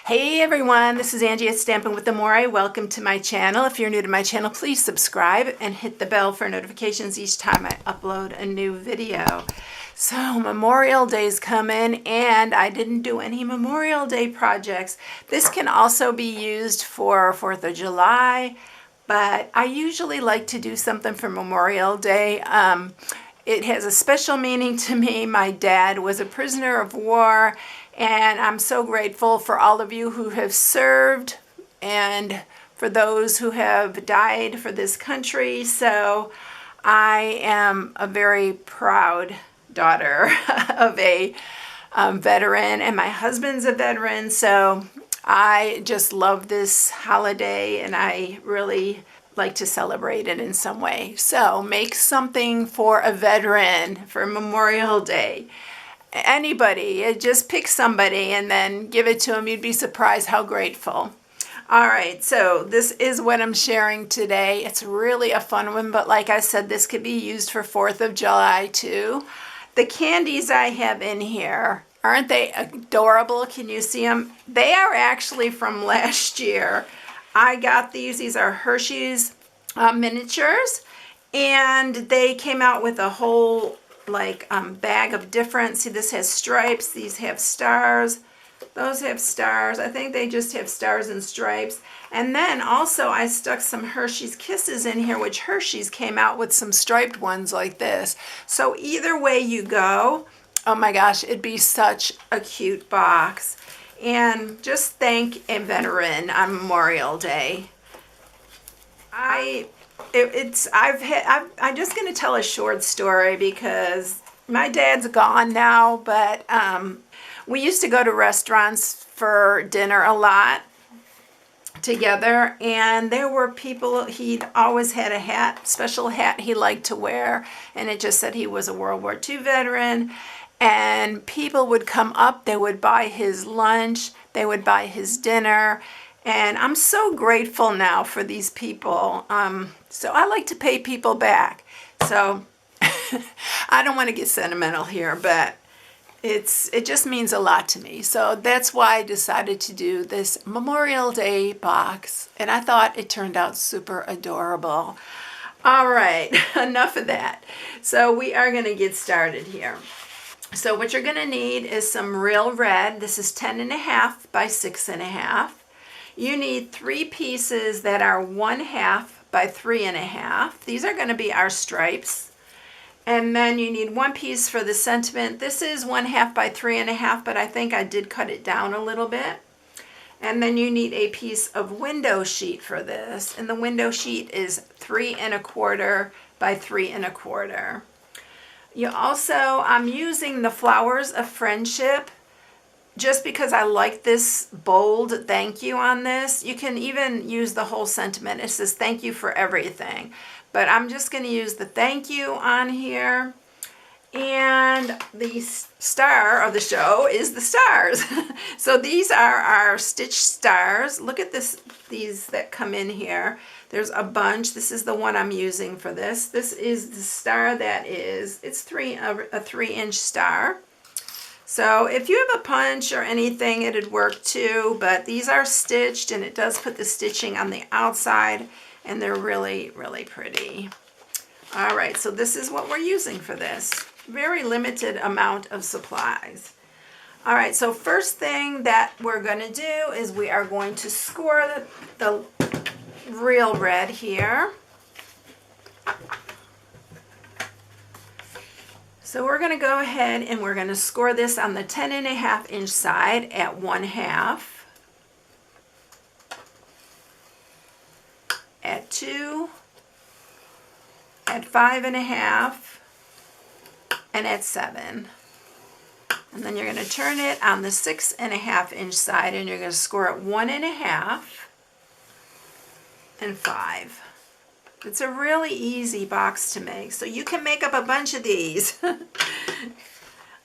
Hey everyone, this is Angie at StampingWithAmore. Welcome to my channel. If you're new to my channel, please subscribe and hit the bell for notifications each time I upload a new video. So Memorial Day's coming and I didn't do any Memorial Day projects. This can also be used for 4th of July, but I usually like to do something for Memorial Day. It has a special meaning to me. My dad was a prisoner of war, and I'm so grateful for all of you who have served and for those who have died for this country. So I am a very proud daughter of a veteran, and my husband's a veteran. So I just love this holiday, and I really like to celebrate it in some way. So make something for a veteran for Memorial Day. Anybody, just pick somebody and then give it to them. You'd be surprised how grateful. All right, so this is what I'm sharing today. It's really a fun one, but like I said, this could be used for 4th of July too. The candies I have in here, aren't they adorable? Can you see them? They are actually from last year. I got these are Hershey's miniatures, and they came out with a whole bag of different, see, this has stripes, these have stars, those have stars. I think they just have stars and stripes. And then also I stuck some Hershey's Kisses in here, which Hershey's came out with some striped ones like this. So either way you go, oh my gosh, it'd be such a cute box. And just thank a veteran on Memorial Day. I'm just going to tell a short story because my dad's gone now, but we used to go to restaurants for dinner a lot together, and there were people, he'd always had a hat, special hat he liked to wear, and it just said he was a World War II veteran. And people would come up, they would buy his lunch, they would buy his dinner, and I'm so grateful now for these people. So I like to pay people back. So I don't want to get sentimental here, but it just means a lot to me. So that's why I decided to do this Memorial Day box, and I thought it turned out super adorable. All right, enough of that. So we are going to get started here. So what you're going to need is some real red. This is 10.5 by 6.5. You need 3 pieces that are 1/2 by 3.5. These are going to be our stripes. And then you need 1 piece for the sentiment. This is 1/2 by 3.5, but I think I did cut it down a little bit. And then you need a piece of window sheet for this. And the window sheet is 3.25 by 3.25. You also, I'm using the Flowers of Friendship just because I like this bold thank you on this. You can even use the whole sentiment. It says thank you for everything. But I'm just going to use the thank you on here. And the star of the show is the stars. So these are our stitched stars. Look at these that come in here. There's a bunch. This is the one I'm using for this. This is the star that is, it's a 3-inch star. So if you have a punch or anything, it'd work too, but these are stitched, and it does put the stitching on the outside, and they're really, really pretty. All right, so this is what we're using for this. Very limited amount of supplies. All right, so first thing that we're going to do is we are going to score the real red here. So we're going to go ahead and we're going to score this on the 10.5-inch side at 1/2, at 2, at 5.5, and at 7. And then you're going to turn it on the 6.5-inch side, and you're going to score at 1.5 and 5. It's a really easy box to make, so you can make up a bunch of these.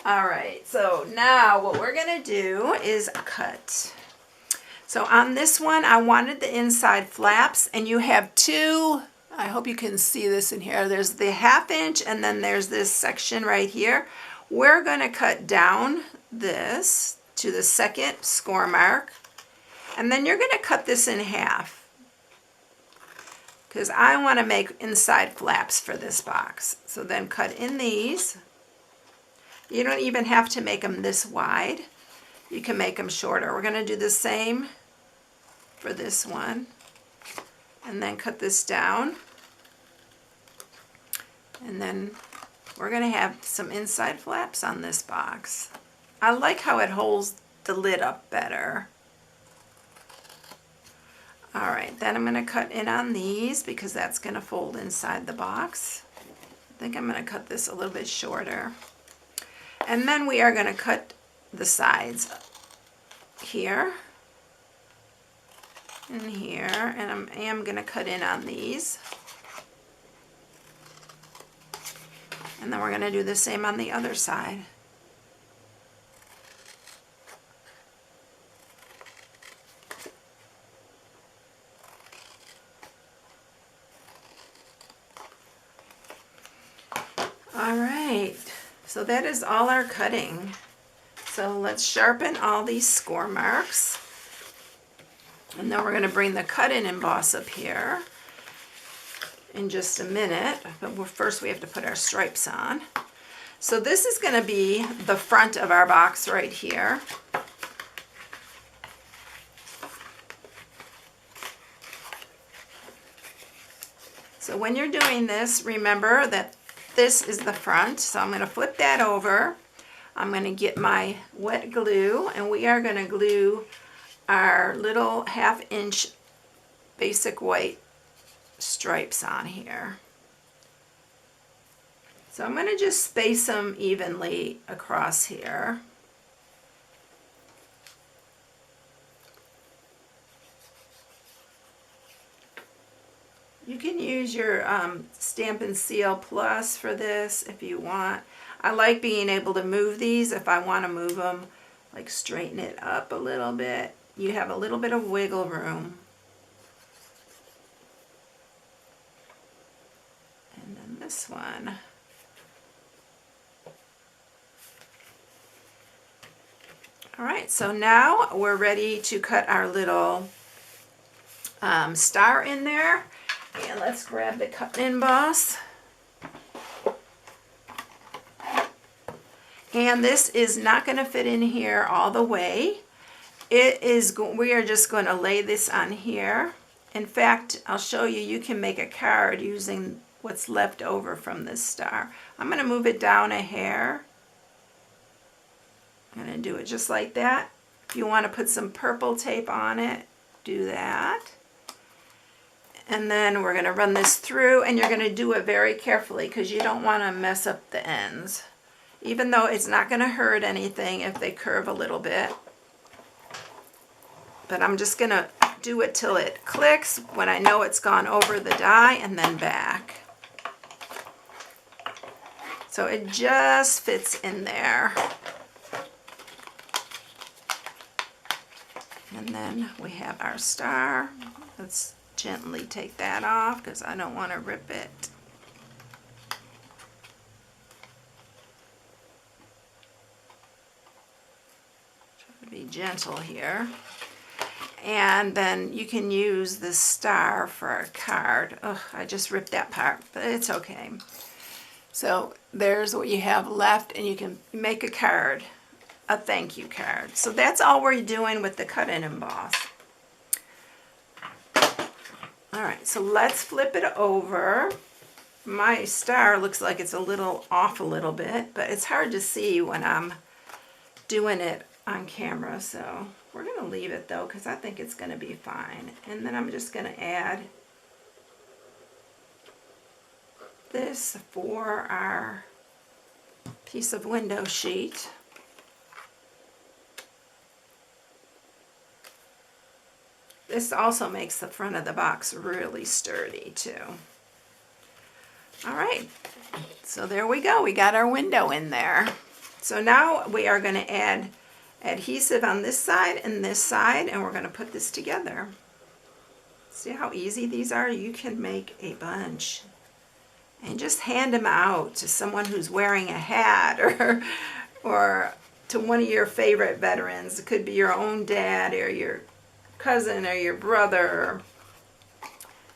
All right, so now what we're going to do is cut. So on this one, I wanted the inside flaps, and you have 2, I hope you can see this in here. There's the 1/2 inch, and then there's this section right here. We're going to cut down this to the second score mark, And then you're going to cut this in half because I want to make inside flaps for this box. So then cut in these. You don't even have to make them this wide. You can make them shorter. We're going to do the same for this one. And then cut this down. And then we're going to have some inside flaps on this box. I like how it holds the lid up better. Alright, then I'm going to cut in on these because that's going to fold inside the box. I think I'm going to cut this a little bit shorter. And then we are going to cut the sides here and here, and I am going to cut in on these. And then we're going to do the same on the other side. All right, so that is all our cutting. So let's sharpen all these score marks. And then we're going to bring the cut-in emboss up here in just a minute. But first we have to put our stripes on. So this is going to be the front of our box right here. So when you're doing this, remember that this is the front. So I'm going to flip that over. I'm going to get my wet glue, and we are going to glue our little 1/2 inch basic white stripes on here. So I'm going to just space them evenly across here. You can use your Stampin' Seal Plus for this if you want. I like being able to move these if I want to move them, like straighten it up a little bit. You have a little bit of wiggle room. And then this one. All right, so now we're ready to cut our little star in there. And let's grab the cut and emboss. And this is not going to fit in here all the way. We are just going to lay this on here. In fact, I'll show you, you can make a card using what's left over from this star. I'm going to move it down a hair. I'm going to do it just like that. If you want to put some purple tape on it, do that. And then we're going to run this through, and you're going to do it very carefully because you don't want to mess up the ends. Even though it's not going to hurt anything if they curve a little bit. But I'm just going to do it till it clicks when I know it's gone over the die and then back. So it just fits in there. And then we have our star. Let's gently take that off because I don't want to rip it. Try to be gentle here. And then you can use this star for a card. Oh, I just ripped that part, but it's okay. So there's what you have left, and you can make a card, a thank you card. So that's all we're doing with the cut and emboss. All right, so let's flip it over. My star looks like it's a little off a little bit, but it's hard to see when I'm doing it on camera. So we're going to leave it though because I think it's going to be fine. And then I'm just going to add this for our piece of window sheet. This also makes the front of the box really sturdy too. All right, so there we go. We got our window in there. So now we are going to add adhesive on this side and we're going to put this together. See how easy these are? You can make a bunch and just hand them out to someone who's wearing a hat or to one of your favorite veterans. It could be your own dad or your cousin or your brother.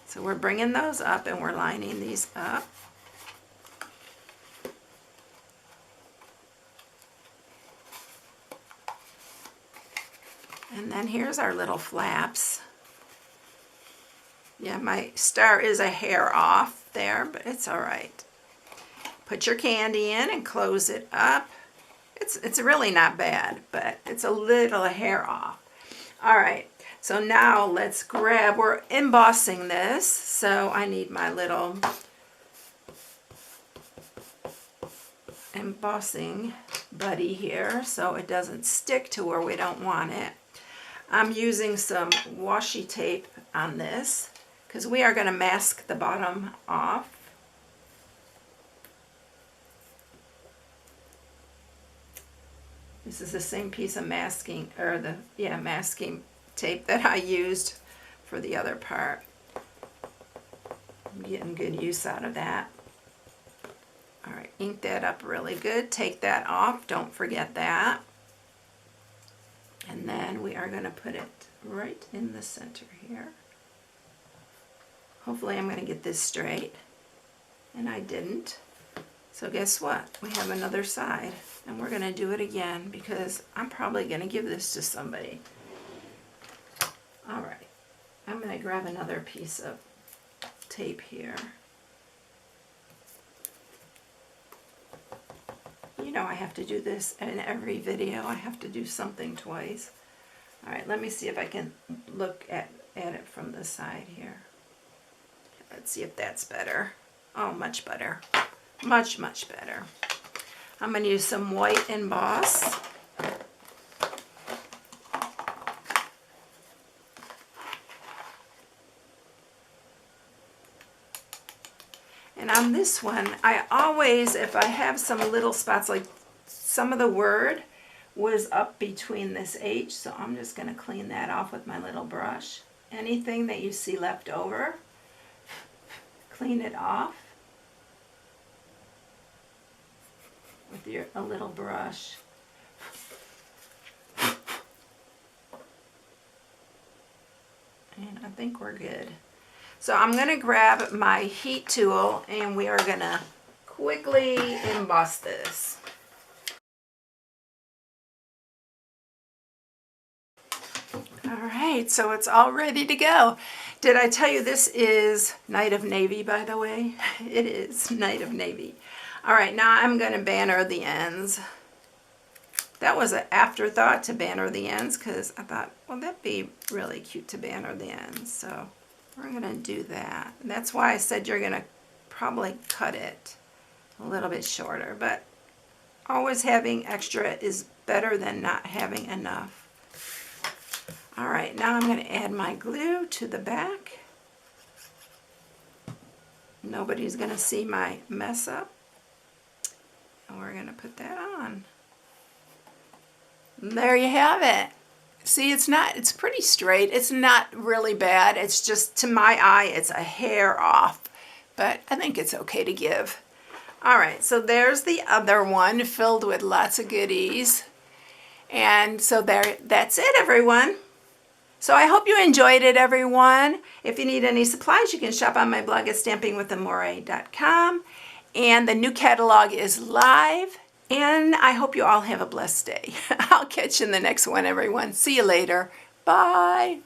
So we're bringing those up and we're lining these up. And then here's our little flaps. Yeah, my star is a hair off there, but it's all right. Put your candy in and close it up. It's really not bad, but it's a little hair off. All right, so now let's grab, we're embossing this, so I need my little embossing buddy here so it doesn't stick to where we don't want it. I'm using some washi tape on this because we are going to mask the bottom off. This is the same piece of masking, or masking tape that I used for the other part. I'm getting good use out of that. All right, ink that up really good. Take that off, don't forget that. And then we are going to put it right in the center here. Hopefully I'm going to get this straight. And I didn't. So guess what? We have another side. And we're going to do it again because I'm probably going to give this to somebody. All right. I'm going to grab another piece of tape here. You know I have to do this in every video. I have to do something twice. All right, let me see if I can look at it from the side here. Let's see if that's better. Oh, much better. Much, much better. I'm going to use some white emboss. And on this one, I always, if I have some little spots, like some of the word was up between this H, so I'm just going to clean that off with my little brush. Anything that you see left over, clean it off with a little brush. And I think we're good. So I'm going to grab my heat tool and we are going to quickly emboss this. All right, so it's all ready to go. Did I tell you this is Night of Navy, by the way? It is Night of Navy. All right, now I'm going to banner the ends. That was an afterthought to banner the ends because I thought, well, that'd be really cute to banner the ends. So we're going to do that. And that's why I said you're going to probably cut it a little bit shorter. But always having extra is better than not having enough. All right, now I'm going to add my glue to the back. Nobody's going to see my mess up. And we're going to put that on. And there you have it. See, it's pretty straight. It's not really bad. It's just, to my eye, it's a hair off. But I think it's okay to give. All right, so there's the other one filled with lots of goodies. And so that's it, everyone. So I hope you enjoyed it, everyone. If you need any supplies, you can shop on my blog at StampingWithAmore.com. And the new catalog is live. And I hope you all have a blessed day. I'll catch you in the next one, everyone. See you later. Bye.